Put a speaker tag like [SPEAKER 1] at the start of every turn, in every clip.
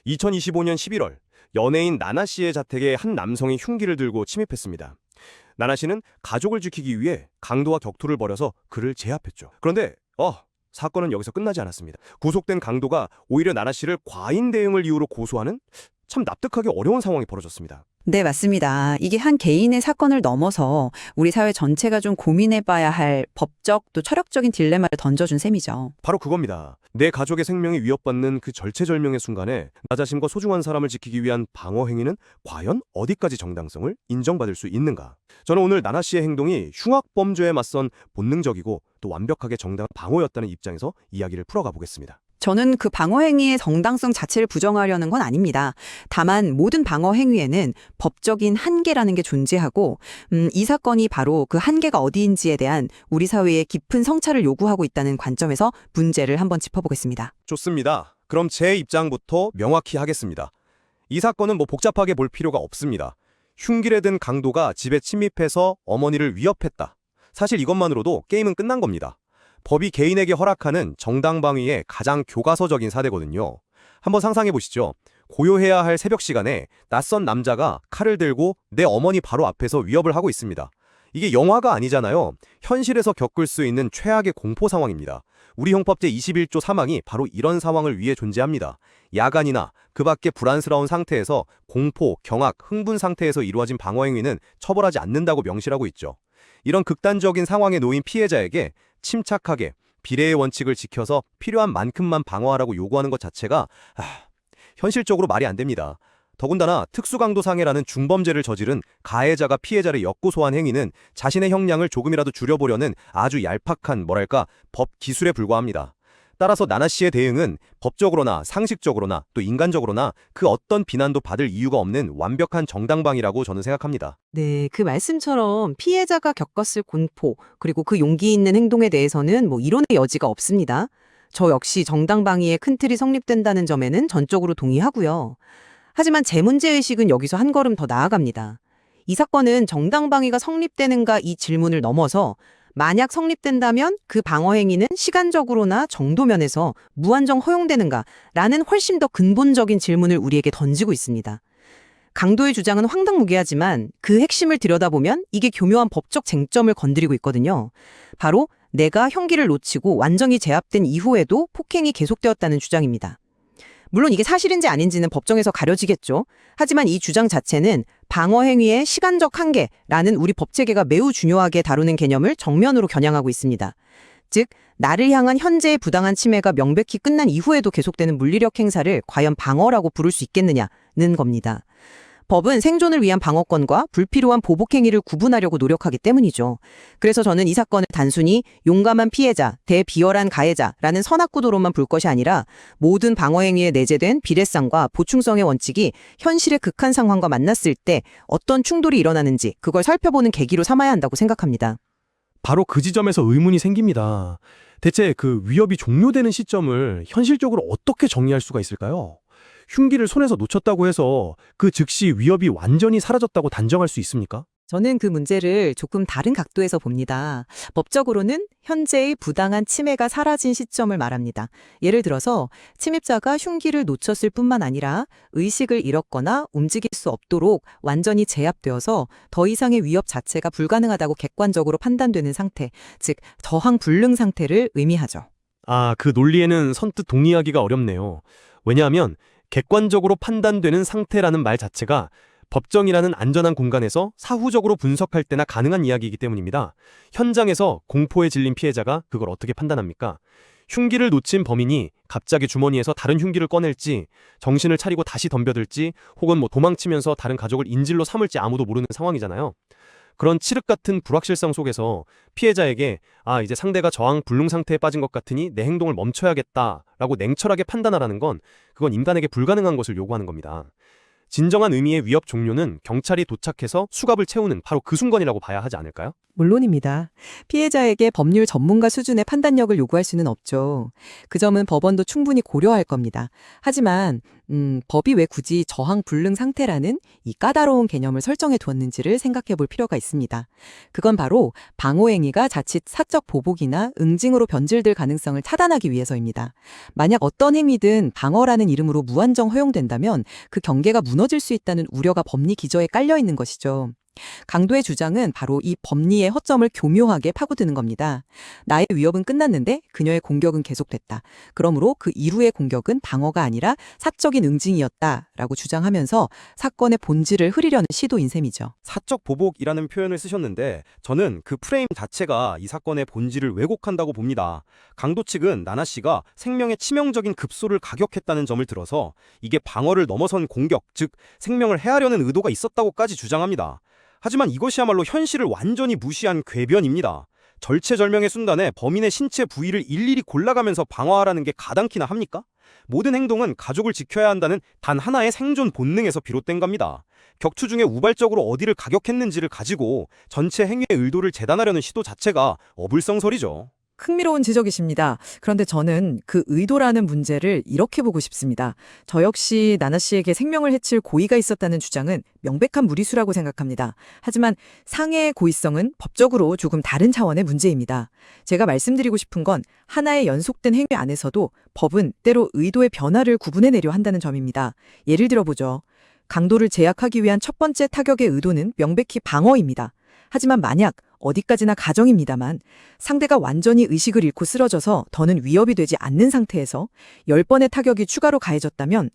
[SPEAKER 1] 2025년 11월 연예인 나나 씨의 자택에 한 남성이 흉기를 들고 침입했습니다. 나나 씨는 가족을 지키기 위해 강도와 격투를 벌여서 그를 제압했죠. 그런데 사건은 여기서 끝나지 않았습니다. 구속된 강도가 오히려 나나 씨를 과잉 대응을 이유로 고소하는 참 납득하기 어려운 상황이 벌어졌습니다.
[SPEAKER 2] 네, 맞습니다. 이게 한 개인의 사건을 넘어서 우리 사회 전체가 좀 고민해봐야 할 법적 또 철학적인 딜레마를 던져준 셈이죠.
[SPEAKER 1] 바로 그겁니다. 내 가족의 생명이 위협받는 그 절체절명의 순간에 나 자신과 소중한 사람을 지키기 위한 방어 행위는 과연 어디까지 정당성을 인정받을 수 있는가? 저는 오늘 나나 씨의 행동이 흉악범죄에 맞선 본능적이고 또 완벽하게 정당한 방어였다는 입장에서 이야기를 풀어가 보겠습니다.
[SPEAKER 2] 저는 그 방어 행위의 정당성 자체를 부정하려는 건 아닙니다. 다만 모든 방어 행위에는 법적인 한계라는 게 존재하고 이 사건이 바로 그 한계가 어디인지에 대한 우리 사회의 깊은 성찰을 요구하고 있다는 관점에서 문제를 한번 짚어보겠습니다.
[SPEAKER 1] 좋습니다. 그럼 제 입장부터 명확히 하겠습니다. 이 사건은 복잡하게 볼 필요가 없습니다. 흉기를 든 강도가 집에 침입해서 어머니를 위협했다. 사실 이것만으로도 게임은 끝난 겁니다. 법이 개인에게 허락하는 정당방위의 가장 교과서적인 사례거든요. 한번 상상해 보시죠. 고요해야 할 새벽 시간에 낯선 남자가 칼을 들고 내 어머니 바로 앞에서 위협을 하고 있습니다. 이게 영화가 아니잖아요. 현실에서 겪을 수 있는 최악의 공포 상황입니다. 우리 형법 제21조 3항이 바로 이런 상황을 위해 존재합니다. 야간이나 그 밖에 불안스러운 상태에서 공포, 경악, 흥분 상태에서 이루어진 방어행위는 처벌하지 않는다고 명시하고 있죠. 이런 극단적인 상황에 놓인 피해자에게 침착하게 비례의 원칙을 지켜서 필요한 만큼만 방어하라고 요구하는 것 자체가 현실적으로 말이 안 됩니다. 더군다나 특수강도상해라는 중범죄를 저지른 가해자가 피해자를 엮고소한 행위는 자신의 형량을 조금이라도 줄여보려는 아주 얄팍한 법 기술에 불과합니다. 따라서 나나 씨의 대응은 법적으로나 상식적으로나 또 인간적으로나 그 어떤 비난도 받을 이유가 없는 완벽한 정당방위라고 저는 생각합니다.
[SPEAKER 3] 네, 그 말씀처럼 피해자가 겪었을 공포, 그리고 그 용기 있는 행동에 대해서는 이론의 여지가 없습니다. 저 역시 정당방위의 큰 틀이 성립된다는 점에는 전적으로 동의하고요. 하지만 제 문제의식은 여기서 한 걸음 더 나아갑니다. 이 사건은 정당방위가 성립되는가 이 질문을 넘어서 만약 성립된다면 그 방어행위는 시간적으로나 정도 면에서 무한정 허용되는가라는 훨씬 더 근본적인 질문을 우리에게 던지고 있습니다. 강도의 주장은 황당무계하지만 그 핵심을 들여다보면 이게 교묘한 법적 쟁점을 건드리고 있거든요. 바로 내가 형기를 놓치고 완전히 제압된 이후에도 폭행이 계속되었다는 주장입니다. 물론 이게 사실인지 아닌지는 법정에서 가려지겠죠. 하지만 이 주장 자체는 방어 행위의 시간적 한계라는 우리 법체계가 매우 중요하게 다루는 개념을 정면으로 겨냥하고 있습니다. 즉, 나를 향한 현재의 부당한 침해가 명백히 끝난 이후에도 계속되는 물리력 행사를 과연 방어라고 부를 수 있겠느냐는 겁니다. 법은 생존을 위한 방어권과 불필요한 보복 행위를 구분하려고 노력하기 때문이죠. 그래서 저는 이 사건을 단순히 용감한 피해자, 대비열한 가해자라는 선악구도로만 볼 것이 아니라 모든 방어 행위에 내재된 비례성과 보충성의 원칙이 현실의 극한 상황과 만났을 때 어떤 충돌이 일어나는지 그걸 살펴보는 계기로 삼아야 한다고 생각합니다.
[SPEAKER 4] 바로 그 지점에서 의문이 생깁니다. 대체 그 위협이 종료되는 시점을 현실적으로 어떻게 정리할 수가 있을까요? 흉기를 손에서 놓쳤다고 해서 그 즉시 위협이 완전히 사라졌다고 단정할 수 있습니까?
[SPEAKER 3] 저는 그 문제를 조금 다른 각도에서 봅니다. 법적으로는 현재의 부당한 침해가 사라진 시점을 말합니다. 예를 들어서 침입자가 흉기를 놓쳤을 뿐만 아니라 의식을 잃었거나 움직일 수 없도록 완전히 제압되어서 더 이상의 위협 자체가 불가능하다고 객관적으로 판단되는 상태, 즉 저항 불능 상태를 의미하죠.
[SPEAKER 4] 그 논리에는 선뜻 동의하기가 어렵네요. 왜냐하면 객관적으로 판단되는 상태라는 말 자체가 법정이라는 안전한 공간에서 사후적으로 분석할 때나 가능한 이야기이기 때문입니다. 현장에서 공포에 질린 피해자가 그걸 어떻게 판단합니까? 흉기를 놓친 범인이 갑자기 주머니에서 다른 흉기를 꺼낼지, 정신을 차리고 다시 덤벼들지, 혹은 도망치면서 다른 가족을 인질로 삼을지 아무도 모르는 상황이잖아요. 그런 칠흑 같은 불확실성 속에서 피해자에게 이제 상대가 저항 불능 상태에 빠진 것 같으니 내 행동을 멈춰야겠다라고 냉철하게 판단하라는 건 그건 인간에게 불가능한 것을 요구하는 겁니다. 진정한 의미의 위협 종료는 경찰이 도착해서 수갑을 채우는 바로 그 순간이라고 봐야 하지 않을까요?
[SPEAKER 3] 물론입니다. 피해자에게 법률 전문가 수준의 판단력을 요구할 수는 없죠. 그 점은 법원도 충분히 고려할 겁니다. 하지만 법이 왜 굳이 저항 불능 상태라는 이 까다로운 개념을 설정해 두었는지를 생각해 볼 필요가 있습니다. 그건 바로 방호행위가 자칫 사적 보복이나 응징으로 변질될 가능성을 차단하기 위해서입니다. 만약 어떤 행위든 방어라는 이름으로 무한정 허용된다면 그 경계가 무너질 수 있다는 우려가 법리 기저에 깔려 있는 것이죠. 강도의 주장은 바로 이 법리의 허점을 교묘하게 파고드는 겁니다. 나의 위협은 끝났는데 그녀의 공격은 계속됐다. 그러므로 그 이후의 공격은 방어가 아니라 사적인 응징이었다라고 주장하면서 사건의 본질을 흐리려는 시도인 셈이죠.
[SPEAKER 1] 사적 보복이라는 표현을 쓰셨는데 저는 그 프레임 자체가 이 사건의 본질을 왜곡한다고 봅니다. 강도 측은 나나 씨가 생명에 치명적인 급소를 가격했다는 점을 들어서 이게 방어를 넘어선 공격, 즉 생명을 해하려는 의도가 있었다고까지 주장합니다. 하지만 이것이야말로 현실을 완전히 무시한 궤변입니다. 절체절명의 순간에 범인의 신체 부위를 일일이 골라가면서 방어하라는 게 가당키나 합니까? 모든 행동은 가족을 지켜야 한다는 단 하나의 생존 본능에서 비롯된 겁니다. 격투 중에 우발적으로 어디를 가격했는지를 가지고 전체 행위의 의도를 재단하려는 시도 자체가 어불성설이죠.
[SPEAKER 5] 흥미로운 지적이십니다. 그런데 저는 그 의도라는 문제를 이렇게 보고 싶습니다. 저 역시 나나 씨에게 생명을 해칠 고의가 있었다는 주장은 명백한 무리수라고 생각합니다. 하지만 상해의 고의성은 법적으로 조금 다른 차원의 문제입니다. 제가 말씀드리고 싶은 건 하나의 연속된 행위 안에서도 법은 때로 의도의 변화를 구분해내려 한다는 점입니다. 예를 들어보죠. 강도를 제약하기 위한 첫 번째 타격의 의도는 명백히 방어입니다. 하지만 만약 어디까지나 가정입니다만 상대가 완전히 의식을 잃고 쓰러져서 더는 위협이 되지 않는 상태에서 10번의 타격이 추가로 가해졌다면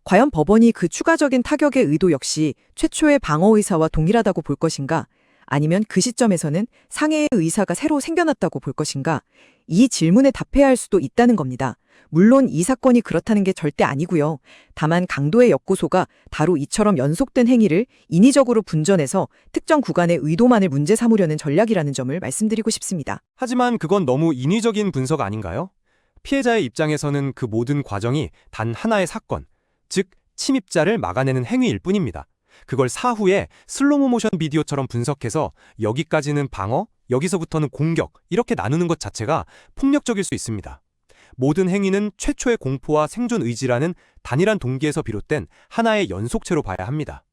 [SPEAKER 5] 과연 법원이 그 추가적인 타격의 의도 역시 최초의 방어 의사와 동일하다고 볼 것인가? 아니면 그 시점에서는 상해의 의사가 새로 생겨났다고 볼 것인가? 이 질문에 답해야 할 수도 있다는 겁니다. 물론 이 사건이 그렇다는 게 절대 아니고요. 다만 강도의 역고소가 바로 이처럼 연속된 행위를 인위적으로 분전해서 특정 구간의 의도만을 문제 삼으려는 전략이라는 점을 말씀드리고 싶습니다.
[SPEAKER 4] 하지만 그건 너무 인위적인 분석 아닌가요? 피해자의 입장에서는 그 모든 과정이 단 하나의 사건, 즉 침입자를 막아내는 행위일 뿐입니다. 그걸 사후에 슬로우 모션 비디오처럼 분석해서 여기까지는 방어, 여기서부터는 공격, 이렇게 나누는 것 자체가 폭력적일 수 있습니다. 모든 행위는 최초의 공포와 생존 의지라는 단일한 동기에서 비롯된 하나의 연속체로 봐야 합니다.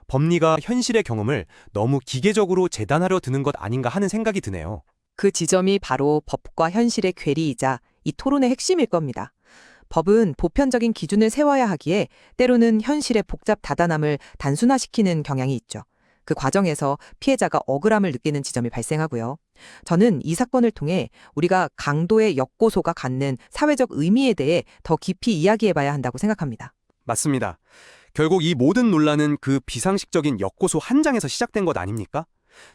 [SPEAKER 4] 법리가 현실의 경험을 너무 기계적으로 재단하려 드는 것 아닌가 하는 생각이 드네요.
[SPEAKER 3] 그 지점이 바로 법과 현실의 괴리이자 이 토론의 핵심일 겁니다. 법은 보편적인 기준을 세워야 하기에 때로는 현실의 복잡 다단함을 단순화시키는 경향이 있죠. 그 과정에서 피해자가 억울함을 느끼는 지점이 발생하고요. 저는 이 사건을 통해 우리가 강도의 역고소가 갖는 사회적 의미에 대해 더 깊이 이야기해봐야 한다고 생각합니다.
[SPEAKER 1] 맞습니다. 결국 이 모든 논란은 그 비상식적인 역고소 한 장에서 시작된 것 아닙니까?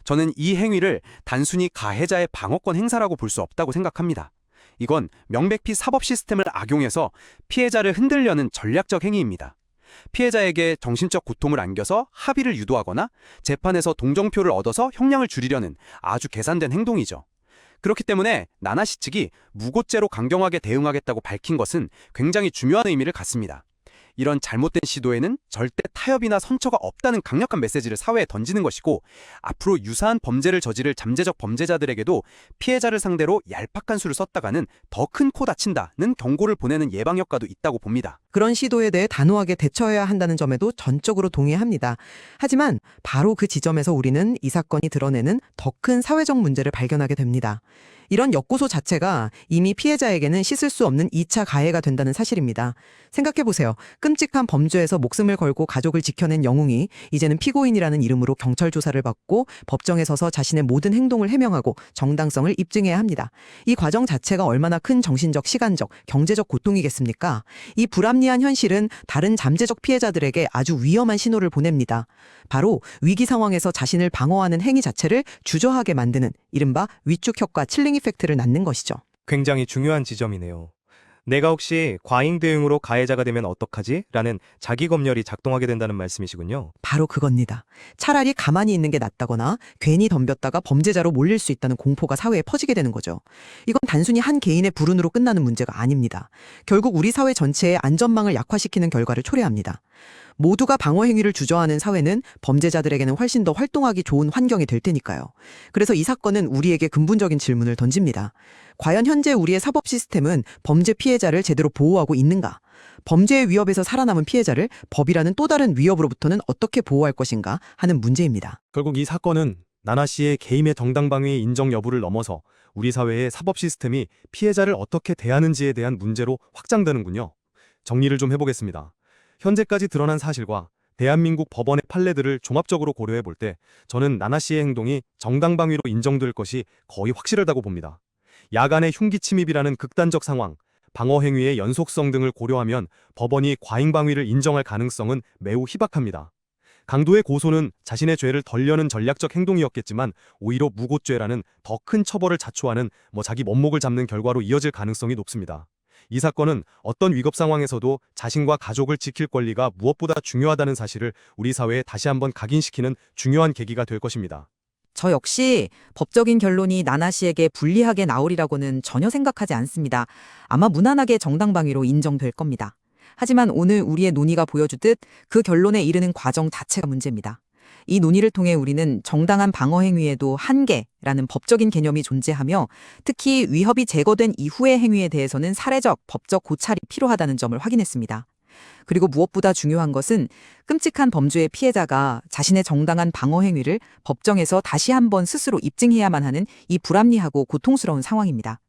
[SPEAKER 1] 저는 이 행위를 단순히 가해자의 방어권 행사라고 볼 수 없다고 생각합니다. 이건 명백히 사법 시스템을 악용해서 피해자를 흔들려는 전략적 행위입니다. 피해자에게 정신적 고통을 안겨서 합의를 유도하거나 재판에서 동정표를 얻어서 형량을 줄이려는 아주 계산된 행동이죠. 그렇기 때문에 나나 씨 측이 무고죄로 강경하게 대응하겠다고 밝힌 것은 굉장히 중요한 의미를 갖습니다. 이런 잘못된 시도에는 절대 타협이나 선처가 없다는 강력한 메시지를 사회에 던지는 것이고, 앞으로 유사한 범죄를 저지를 잠재적 범죄자들에게도 피해자를 상대로 얄팍한 수를 썼다가는 더 큰 코 다친다는 경고를 보내는 예방 효과도 있다고 봅니다.
[SPEAKER 3] 그런 시도에 대해 단호하게 대처해야 한다는 점에도 전적으로 동의합니다. 하지만 바로 그 지점에서 우리는 이 사건이 드러내는 더 큰 사회적 문제를 발견하게 됩니다. 이런 역고소 자체가 이미 피해자에게는 씻을 수 없는 2차 가해가 된다는 사실입니다. 생각해보세요. 끔찍한 범죄에서 목숨을 걸고 가족을 지켜낸 영웅이 이제는 피고인이라는 이름으로 경찰 조사를 받고 법정에 서서 자신의 모든 행동을 해명하고 정당성을 입증해야 합니다. 이 과정 자체가 얼마나 큰 정신적, 시간적, 경제적 고통이겠습니까? 이 불합리한 현실은 다른 잠재적 피해자들에게 아주 위험한 신호를 보냅니다. 바로 위기 상황에서 자신을 방어하는 행위 자체를 주저하게 만드는 이른바 위축 효과 칠링 이펙트를 낳는 것이죠.
[SPEAKER 6] 굉장히 중요한 지점이네요. 내가 혹시 과잉 대응으로 가해자가 되면 어떡하지? 라는 자기 검열이 작동하게 된다는 말씀이시군요.
[SPEAKER 3] 바로 그겁니다. 차라리 가만히 있는 게 낫다거나 괜히 덤볐다가 범죄자로 몰릴 수 있다는 공포가 사회에 퍼지게 되는 거죠. 이건 단순히 한 개인의 불운으로 끝나는 문제가 아닙니다. 결국 우리 사회 전체의 안전망을 약화시키는 결과를 초래합니다. 모두가 방어 행위를 주저하는 사회는 범죄자들에게는 훨씬 더 활동하기 좋은 환경이 될 테니까요. 그래서 이 사건은 우리에게 근본적인 질문을 던집니다. 과연 현재 우리의 사법 시스템은 범죄 피해자를 제대로 보호하고 있는가? 범죄의 위협에서 살아남은 피해자를 법이라는 또 다른 위협으로부터는 어떻게 보호할 것인가 하는 문제입니다.
[SPEAKER 4] 결국 이 사건은 나나 씨의 개인의 정당방위의 인정 여부를 넘어서 우리 사회의 사법 시스템이 피해자를 어떻게 대하는지에 대한 문제로 확장되는군요. 정리를 좀 해보겠습니다. 현재까지 드러난 사실과 대한민국 법원의 판례들을 종합적으로 고려해 볼 때 저는 나나 씨의 행동이 정당방위로 인정될 것이 거의 확실하다고 봅니다. 야간의 흉기 침입이라는 극단적 상황, 방어 행위의 연속성 등을 고려하면 법원이 과잉방위를 인정할 가능성은 매우 희박합니다. 강도의 고소는 자신의 죄를 덜려는 전략적 행동이었겠지만 오히려 무고죄라는 더 큰 처벌을 자초하는 자기 멋목을 잡는 결과로 이어질 가능성이 높습니다. 이 사건은 어떤 위급 상황에서도 자신과 가족을 지킬 권리가 무엇보다 중요하다는 사실을 우리 사회에 다시 한번 각인시키는 중요한 계기가 될 것입니다.
[SPEAKER 5] 저 역시 법적인 결론이 나나 씨에게 불리하게 나오리라고는 전혀 생각하지 않습니다. 아마 무난하게 정당방위로 인정될 겁니다. 하지만 오늘 우리의 논의가 보여주듯 그 결론에 이르는 과정 자체가 문제입니다. 이 논의를 통해 우리는 정당한 방어 행위에도 한계라는 법적인 개념이 존재하며 특히 위협이 제거된 이후의 행위에 대해서는 사례적, 법적 고찰이 필요하다는 점을 확인했습니다. 그리고 무엇보다 중요한 것은 끔찍한 범죄의 피해자가 자신의 정당한 방어 행위를 법정에서 다시 한번 스스로 입증해야만 하는 이 불합리하고 고통스러운 상황입니다.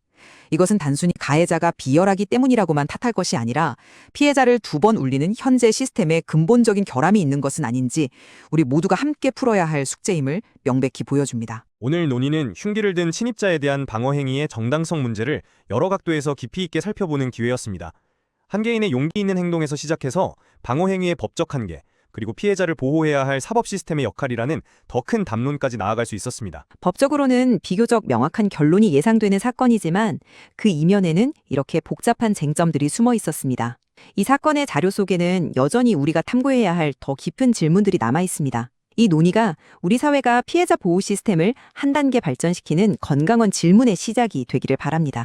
[SPEAKER 5] 이것은 단순히 가해자가 비열하기 때문이라고만 탓할 것이 아니라 피해자를 두 번 울리는 현재 시스템에 근본적인 결함이 있는 것은 아닌지 우리 모두가 함께 풀어야 할 숙제임을 명백히 보여줍니다.
[SPEAKER 1] 오늘 논의는 흉기를 든 침입자에 대한 방어 행위의 정당성 문제를 여러 각도에서 깊이 있게 살펴보는 기회였습니다. 한 개인의 용기 있는 행동에서 시작해서 방어 행위의 법적 한계, 그리고 피해자를 보호해야 할 사법 시스템의 역할이라는 더 큰 담론까지 나아갈 수 있었습니다.
[SPEAKER 2] 법적으로는 비교적 명확한 결론이 예상되는 사건이지만 그 이면에는 이렇게 복잡한 쟁점들이 숨어 있었습니다. 이 사건의 자료 속에는 여전히 우리가 탐구해야 할 더 깊은 질문들이 남아 있습니다. 이 논의가 우리 사회가 피해자 보호 시스템을 한 단계 발전시키는 건강한 질문의 시작이 되기를 바랍니다.